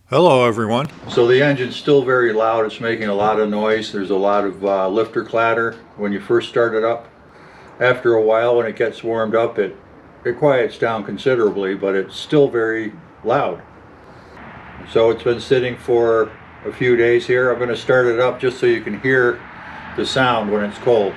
Hello everyone. So the engine's still very loud. It's making a lot of noise. There's a lot of lifter clatter when you first start it up. After a while, when it gets warmed up, it quiets down considerably, but it's still very loud. So it's been sitting for a few days here. I'm going to start it up just so you can hear the sound when it's cold.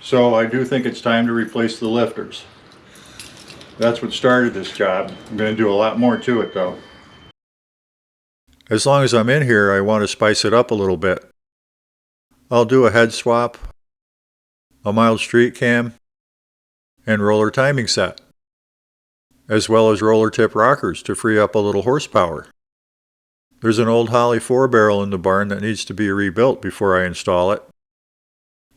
So I do think it's time to replace the lifters. That's what started this job. I'm going to do a lot more to it though. As long as I'm in here, I want to spice it up a little bit. I'll do a head swap, a mild street cam, and roller timing set, as well as roller tip rockers to free up a little horsepower. There's an old Holly 4-barrel in the barn that needs to be rebuilt before I install it.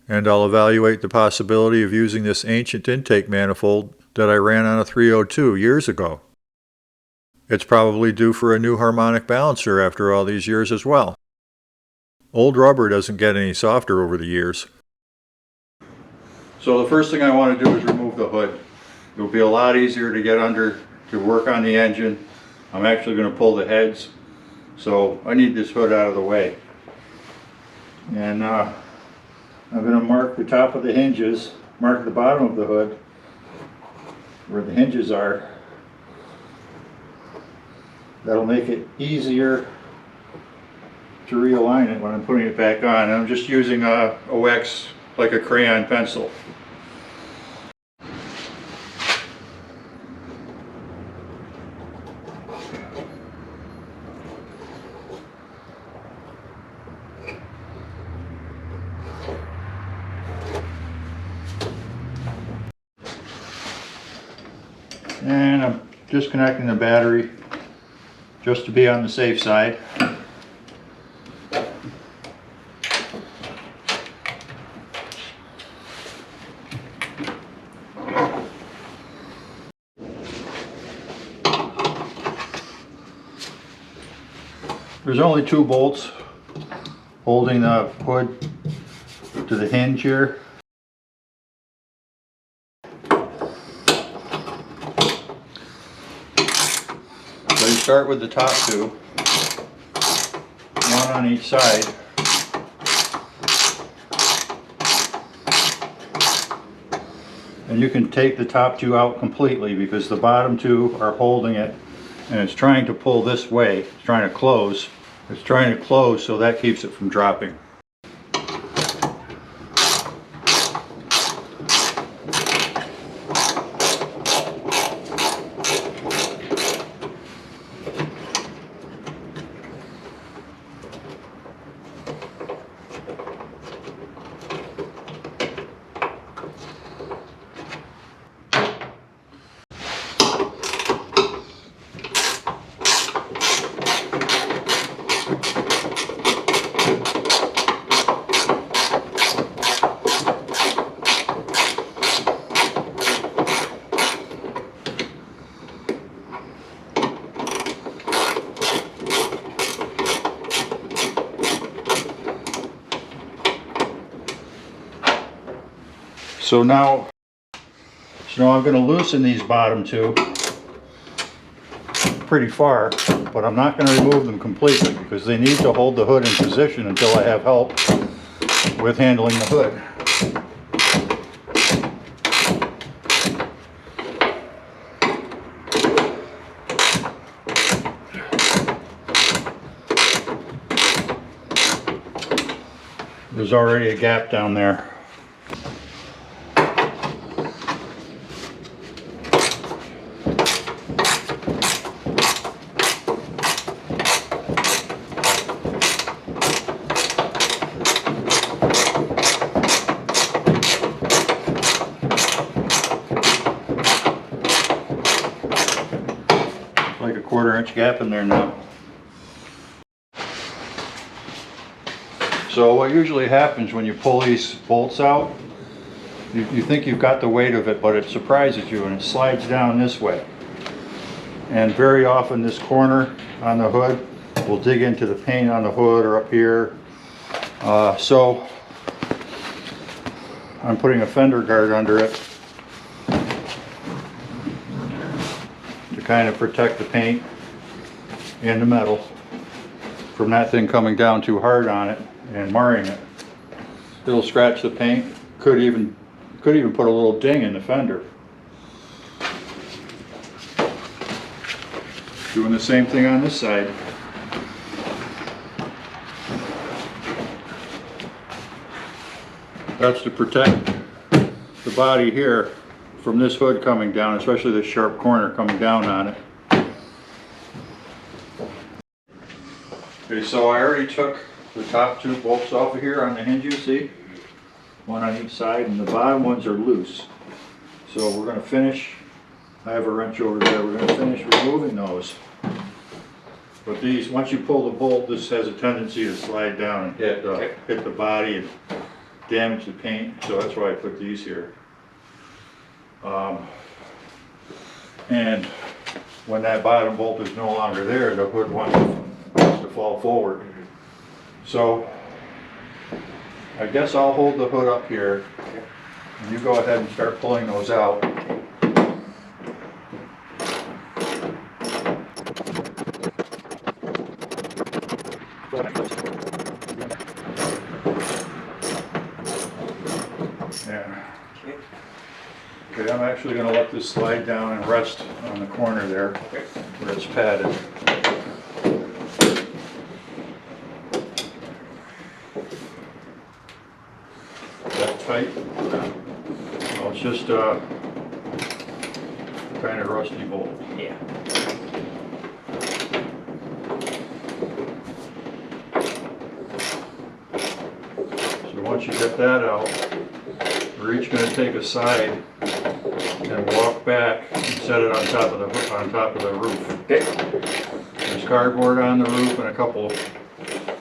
And I'll evaluate the possibility of using this ancient intake manifold that I ran on a 302 years ago. It's probably due for a new harmonic balancer after all these years as well. Old rubber doesn't get any softer over the years. So the first thing I want to do is remove the hood. It'll be a lot easier to get under to work on the engine. I'm actually going to pull the heads, so I need this hood out of the way. And I'm going to mark the top of the hinges, mark the bottom of the hood, where the hinges are. That'll make it easier to realign it when I'm putting it back on. And I'm just using a wax, like a crayon pencil. And I'm disconnecting the battery just to be on the safe side. There's only 2 bolts holding the hood to the hinge here. So you start with the top two, one on each side. And you can take the top two out completely because the bottom two are holding it and it's trying to pull this way. It's trying to close. It's trying to close, so that keeps it from dropping. So now I'm going to loosen these bottom two pretty far, but I'm not going to remove them completely because they need to hold the hood in position until I have help with handling the hood. There's already a gap down there. Like a 1/4 inch gap in there now. So what usually happens when you pull these bolts out, you think you've got the weight of it, but it surprises you and it slides down this way. And very often this corner on the hood will dig into the paint on the hood or up here. So I'm putting a fender guard under it to kind of protect the paint and the metal from that thing coming down too hard on it and marring it. It'll scratch the paint. Could even put a little ding in the fender. Doing the same thing on this side. That's to protect the body here from this hood coming down, especially this sharp corner coming down on it. Okay, so I already took the top two bolts off of here on the hinges, see? One on each side, and the bottom ones are loose. So we're going to finish, I have a wrench over there, we're going to finish removing those. But these, once you pull the bolt, this has a tendency to slide down and hit the body and damage the paint, so that's why I put these here. And when that bottom bolt is no longer there, the hood wants to fall forward. So I guess I'll hold the hood up here and you go ahead and start pulling those out. Yeah. Okay, I'm actually going to let this slide down and rest on the corner there where it's padded. That tight? Well, it's just a kind of rusty bolt. Yeah. So once you get that out, we're each going to take a side and walk back and set it on top of the roof. Okay. There's cardboard on the roof and a couple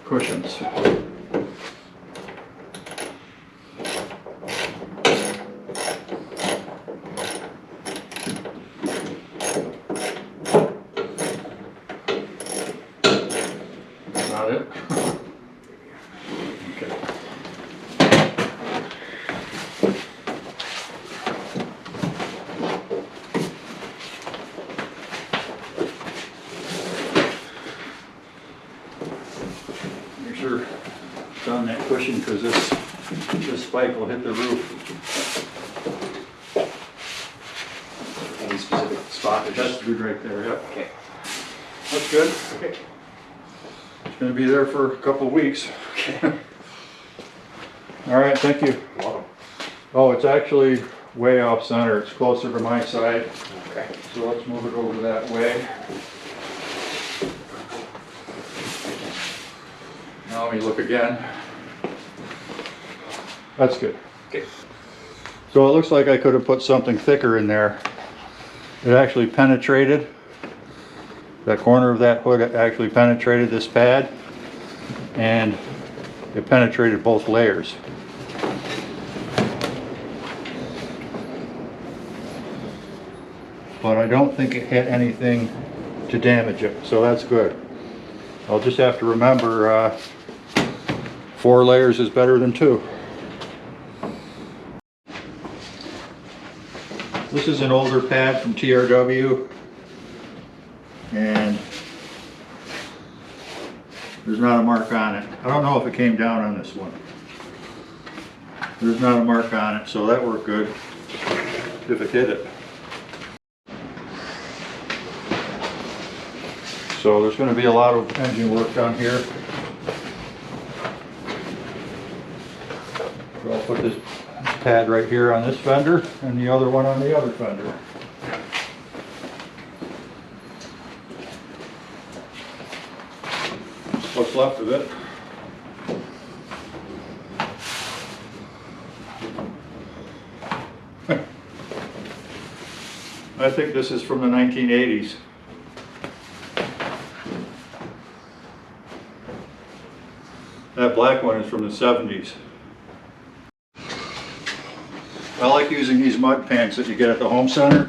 cushions. About it. Okay. It's on that cushion because this spike will hit the roof. Any specific spot? That's good right there, yep. Okay. That's good. Okay. It's gonna be there for a couple of weeks. Okay. All right, thank you. Welcome. Oh, it's actually way off center. It's closer to my side. Okay. So let's move it over that way. Now let me look again. That's good. Okay. So it looks like I could have put something thicker in there. It actually penetrated. That corner of that hood actually penetrated this pad, and it penetrated both layers. But I don't think it hit anything to damage it, so that's good. I'll just have to remember 4 layers is better than 2. This is an older pad from TRW, and there's not a mark on it. I don't know if it came down on this one. There's not a mark on it, so that worked good if it did it. So there's going to be a lot of engine work done here. So I'll put this pad right here on this fender and the other one on the other fender. What's left of it. I think this is from the 1980s. That black one is from the 70s. I like using these mud pans that you get at the home center.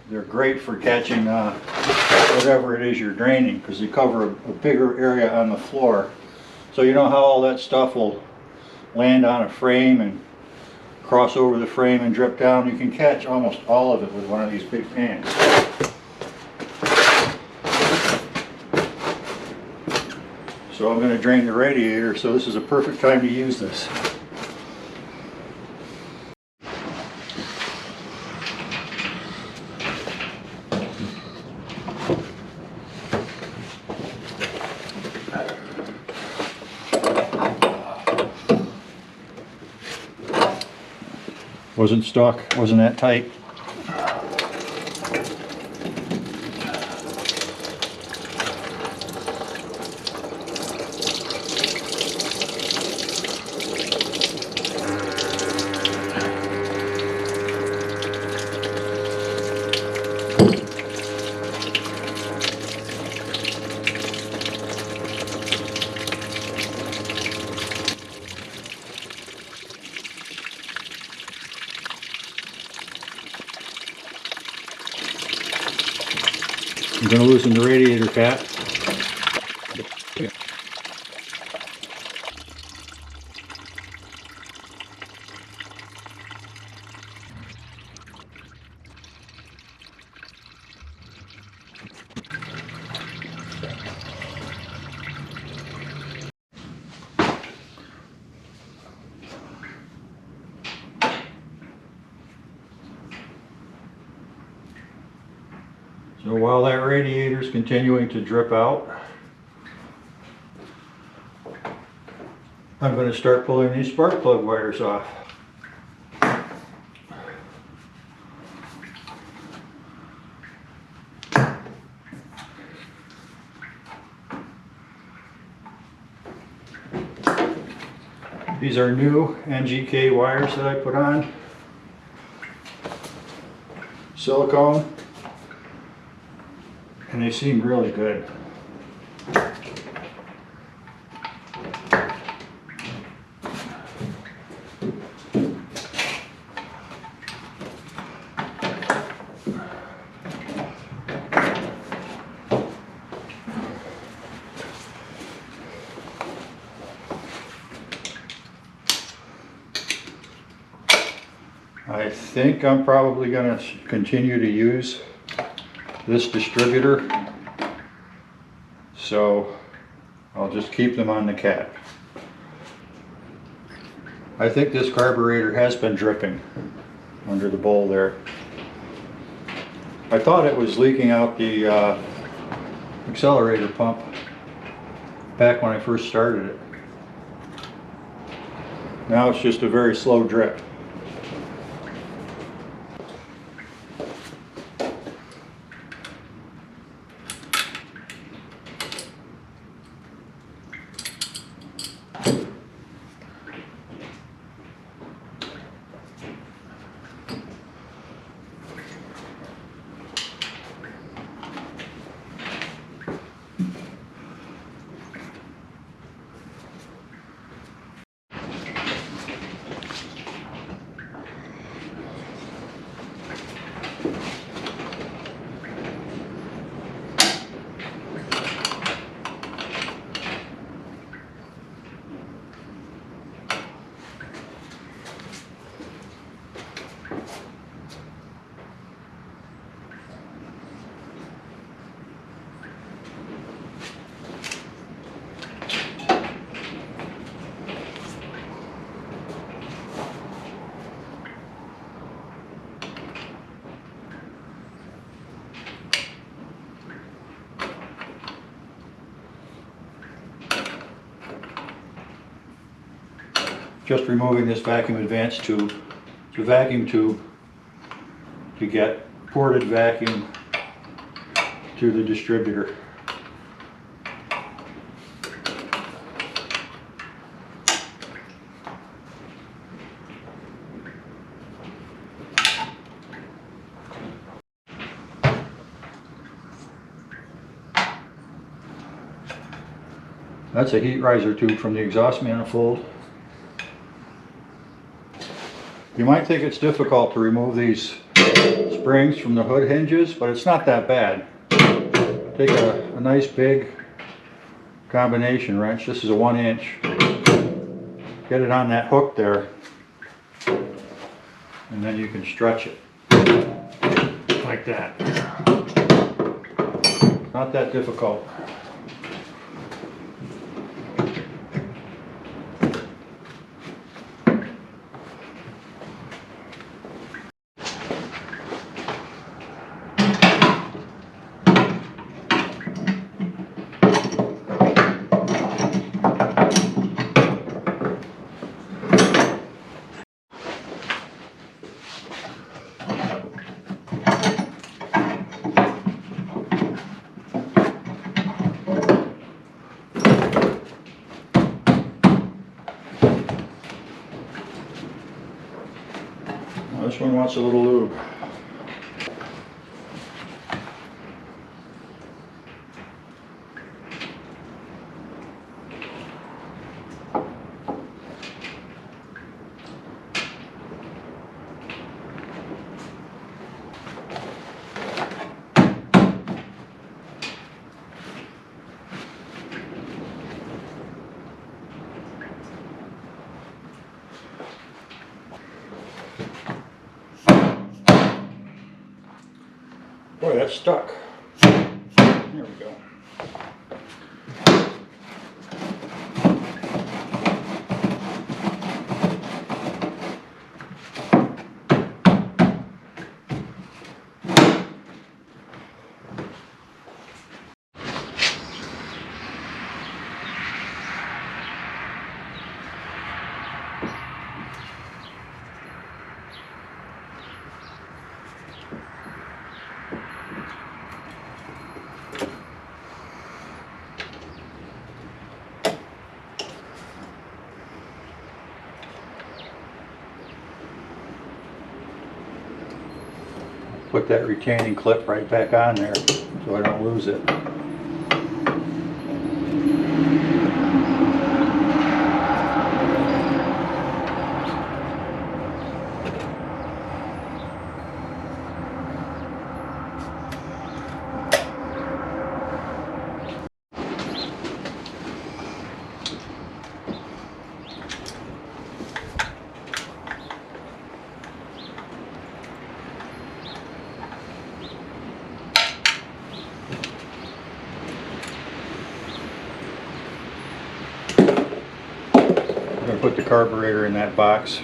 They're great for catching whatever it is you're draining, because they cover a bigger area on the floor. So you know how all that stuff will land on a frame and cross over the frame and drip down? You can catch almost all of it with one of these big pans. So I'm going to drain the radiator, so this is a perfect time to use this. Wasn't stuck, wasn't that tight. I'm going to loosen the radiator cap. So while that radiator is continuing to drip out, I'm going to start pulling these spark plug wires off. These are new NGK wires that I put on. Silicone. And they seem really good. I think I'm probably going to continue to use this distributor, so I'll just keep them on the cap. I think this carburetor has been dripping under the bowl there. I thought it was leaking out the accelerator pump back when I first started it. Now it's just a very slow drip. Just removing this vacuum advance tube. It's a vacuum tube to get ported vacuum to the distributor. That's a heat riser tube from the exhaust manifold. You might think it's difficult to remove these springs from the hood hinges, but it's not that bad. Take a nice big combination wrench. This is a 1-inch. Get it on that hook there, and then you can stretch it like that. Not that difficult. This one wants a little lube. Boy, that's stuck. There we go. Put that retaining clip right back on there so I don't lose it. going to put the carburetor in that box.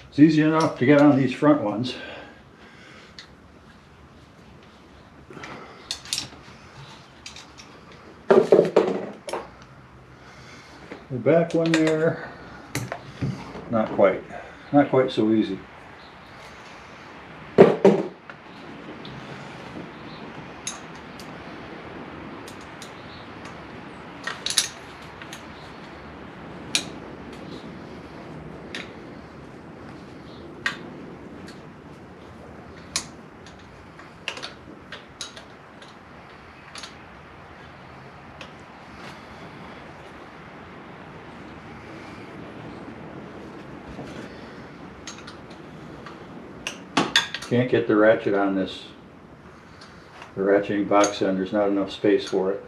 It's easy enough to get on these front ones. The back one there, not quite so easy. Can't get the ratchet on this. The ratcheting box end, there's not enough space for it.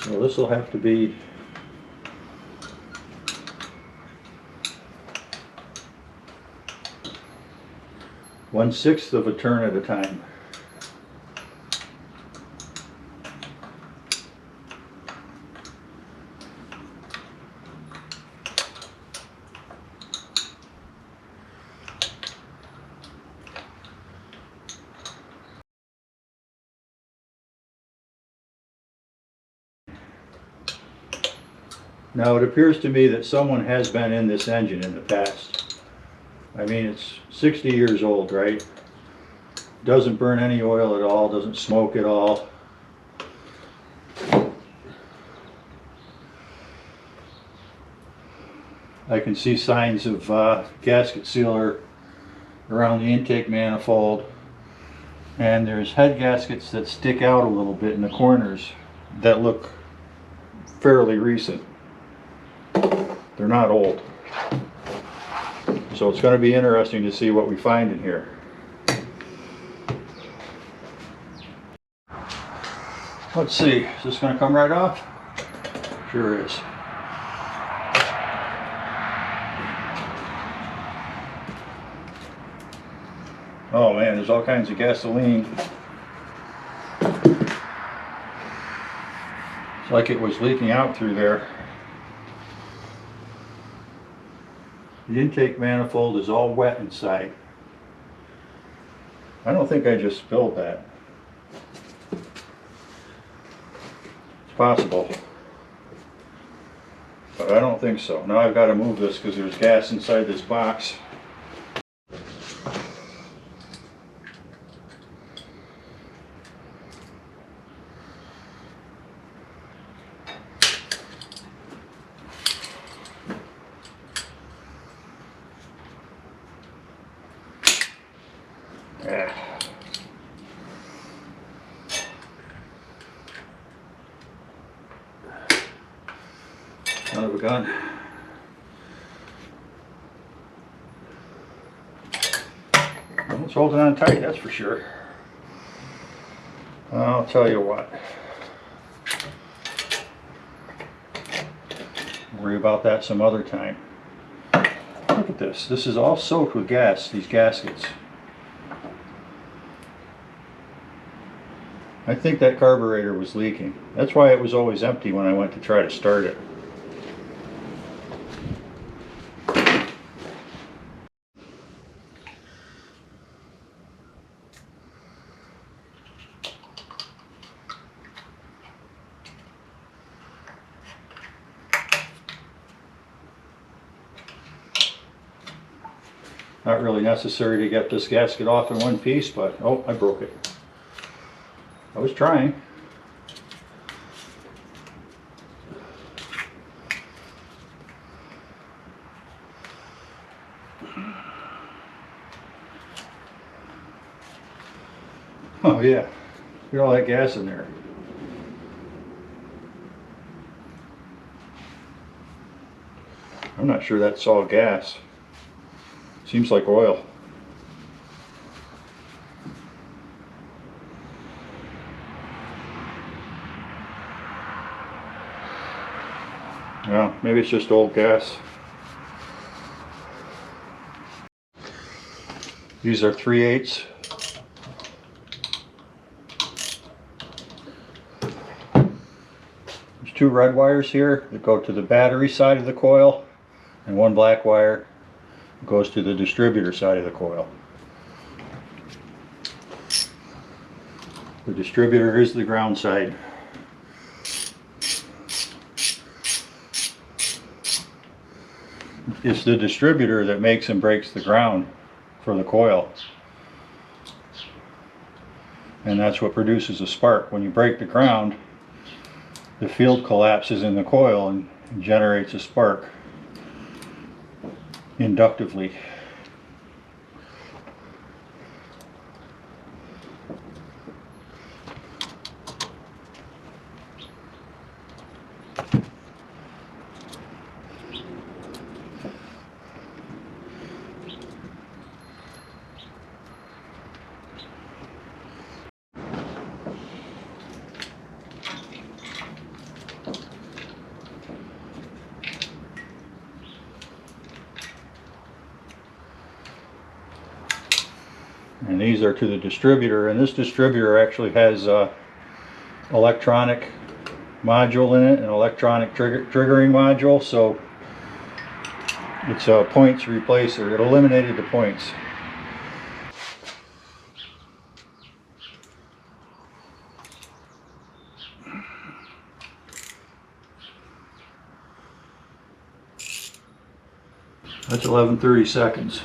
Well, this will have to be one-sixth of a turn at a time. Now it appears to me that someone has been in this engine in the past. I mean, it's 60 years old, right? Doesn't burn any oil at all, doesn't smoke at all. I can see signs of gasket sealer around the intake manifold, and there's head gaskets that stick out a little bit in the corners that look fairly recent. They're not old. So it's going to be interesting to see what we find in here. Let's see, is this going to come right off? Sure is. Oh man, there's all kinds of gasoline. It's like it was leaking out through there. The intake manifold is all wet inside. I don't think I just spilled that. It's possible, but I don't think so. Now I've got to move this because there's gas inside this box. Son of a gun. Well, it's holding on tight, that's for sure. I'll tell you what. Worry about that some other time. Look at this. This is all soaked with gas, these gaskets. I think that carburetor was leaking. That's why it was always empty when I went to try to start it. Not really necessary to get this gasket off in one piece, but oh, I broke it. I was trying. Oh yeah, Look at all that gas in there. I'm not sure that's all gas. Seems like oil. Yeah, maybe it's just old gas. These are 3/8. There's 2 red wires here that go to the battery side of the coil, and 1 black wire goes to the distributor side of the coil. The distributor is the ground side. It's the distributor that makes and breaks the ground for the coil. And that's what produces a spark. When you break the ground, the field collapses in the coil and generates a spark inductively. And these are to the distributor, and this distributor actually has a electronic module in it, an electronic triggering module, so it's a points replacer. It eliminated the points. That's 11:30 seconds.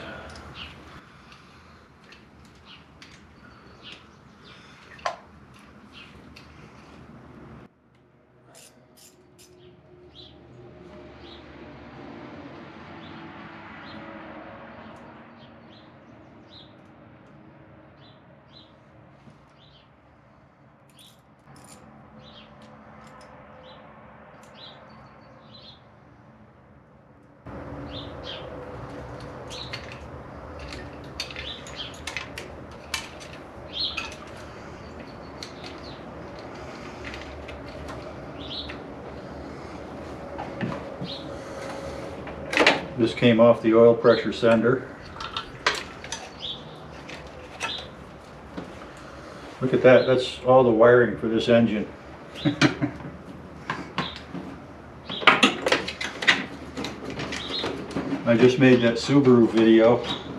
This came off the oil pressure sender. Look at that, that's all the wiring for this engine. I just made that Subaru video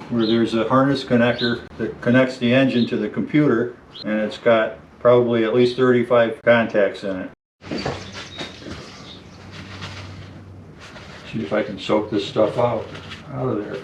where there's a harness connector that connects the engine to the computer, and it's got probably at least 35 contacts in it. See if I can soak this stuff out of there.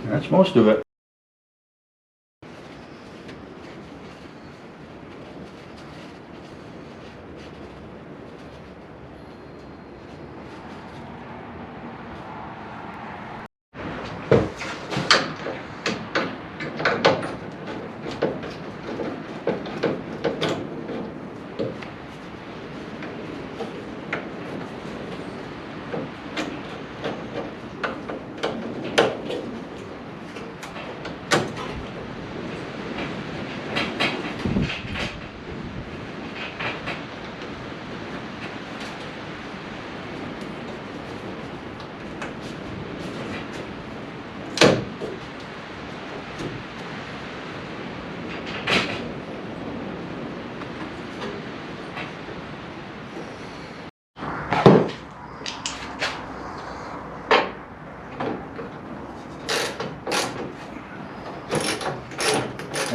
That's most of it.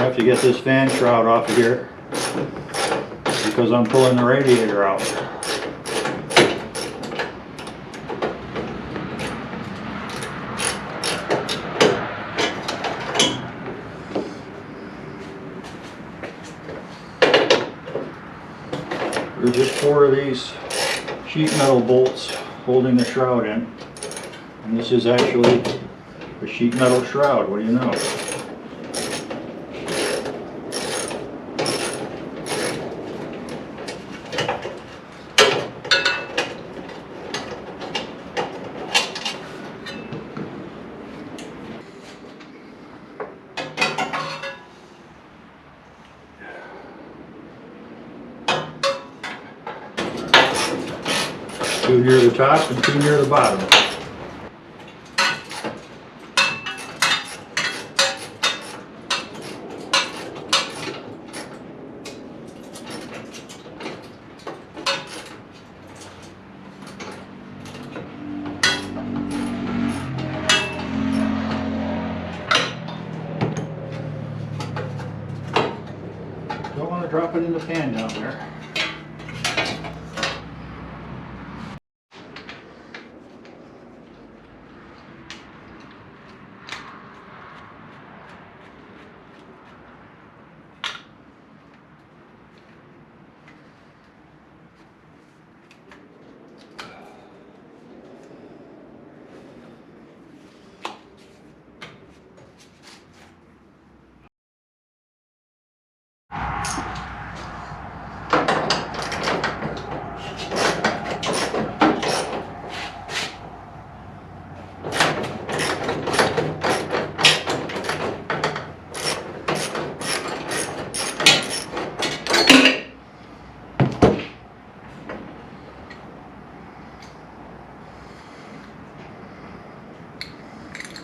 have to get this fan shroud off of here because I'm pulling the radiator out. There's just 4 of these sheet metal bolts holding the shroud in. And this is actually a sheet metal shroud, what do you know? Two near the top and 2 near the bottom. Don't want to drop it in the pan down there.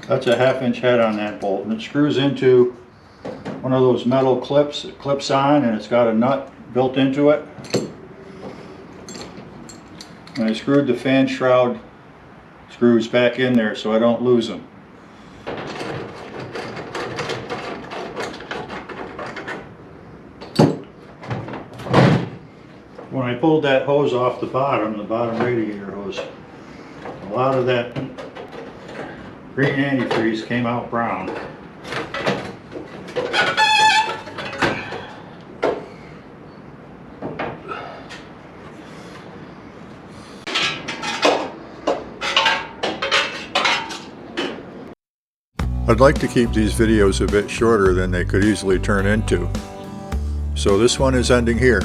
That's a 1/2-inch head on that bolt, and it screws into one of those metal clips. It clips on and it's got a nut built into it. And I screwed the fan shroud screws back in there so I don't lose them. When I pulled that hose off the bottom radiator hose, a lot of that green antifreeze came out brown. I'd like to keep these videos a bit shorter than they could easily turn into. So this one is ending here.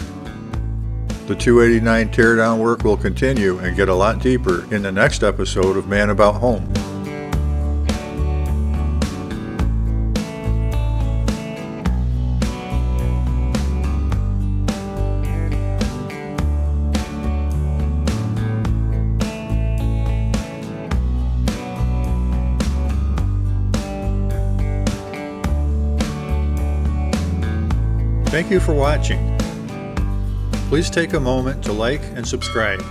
The 289 teardown work will continue and get a lot deeper in the next episode of Man About Home. Thank you for watching. Please take a moment to like and subscribe.